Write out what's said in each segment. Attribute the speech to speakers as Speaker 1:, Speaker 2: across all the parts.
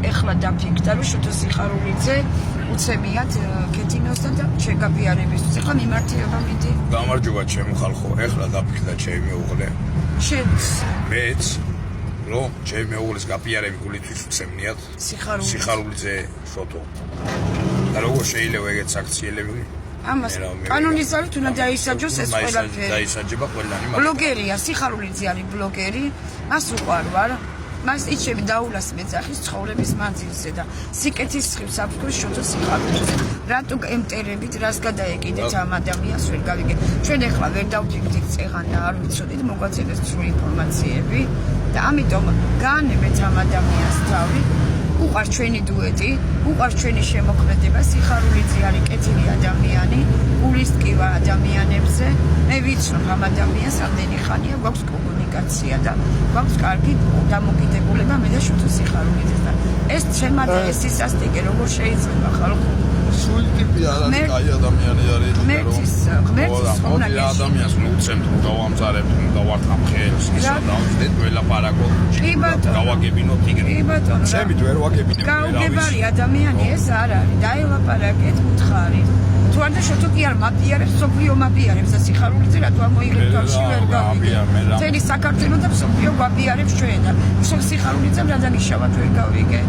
Speaker 1: ეხლა დაფიქრდა რომ შოთა სიხარულიძე უცებიათ კეთინოსთან და შეგაბიარებისთვის. ეხლა მიმართება მიდი.
Speaker 2: გამარჯობა ჩემო ხალხო, ეხლა დაფიქრდა ჩემი მეუღლე.
Speaker 1: შენც
Speaker 2: მეც რომ ჩემი მეუღლის გაპიარები გულისთვის უცემნიათ სიხარულიძე შოთო. და როგორ შეიძლება ეგეც აქციელები?
Speaker 1: ამას კანონის ძალით უნდა დაისაჯოს ეს ყველაფერი.
Speaker 2: დაისაჯება ყველანი.
Speaker 1: ბლოგერია, სიხარულიძე არის ბლოგერი, მას უყვარვარ. მას იჩები დაულას მეძახის ცხოვრების მანძილზე და სიკეთის სხივს აფროს შოთო სიხარულიძე. რატო ემტერებით, რას გადაეკიდეთ ამ ადამიანს ვერ გავიგეთ. ჩვენ ახლა ვერ დავფიქრდით წეღან და არ ვიცოდით მოგვაწევეს სრული ინფორმაციები და ამიტომ გაანებეთ ამ ადამიანს თავი. უყარს ჩვენი დუეტი, უყარს ჩვენი შემოქმედება, სიხარულიძე არის კეთილი ადამიანი, გულისტკივა ადამიანებზე. მე ვიცნობ ამ ადამიანს ამდენი ხანია, გვაქვს კომუნიკაცია და გვაქვს კარგი დამოკიდებულება მე და შოთო სიხარულიძესთან. ეს ჩემმა და ეს ისასტიკე როგორ შეიძლება ხალხო?
Speaker 2: სული ტიპი არის, კაი ადამიანი არის.
Speaker 1: ღმერთის უნდა
Speaker 2: ადამიანს უცემთ რომ გავამზარებთ, გავარტყამხელს, ისა დავწდეთ ველაპარაკოთ. გავაგებინოთ იგივე.
Speaker 1: კი ბატონო.
Speaker 2: ჩემით ვერ ვაგებინებ.
Speaker 1: გაუგებარი ადამიანი ეს არ არის. დაელაპარაკეთ უთხარი. თუ არ და შოთო კი არ მაპიარებს, სოფლიო მაპიარებს და სიხარულიძე რატო ამოიღებს თავში ვერ გავიგე. მთელი საქართველო და სოფლიო გვაპიარებს ჩვენ და სიხარულიძემ რა დაგიშავა ვერ გავიგე.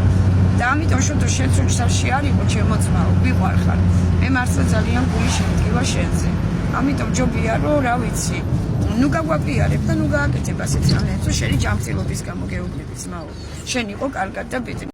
Speaker 1: და ამიტომ შოთო შენ სულში არისო ჩემო ძმაო, ვიყვარხარ. მე მართლა ძალიან გული შემდგება შენზე. ამიტომ ჯობია რომ რა ვიცი. ნუ გაგვაპიარებ და ნუ გააკეთებ ასეთ რამეს, რომ შენი ჯანმრთელობის გამო გეუბნები ძმაო. შენ იყო კარგად და ბედნიერად.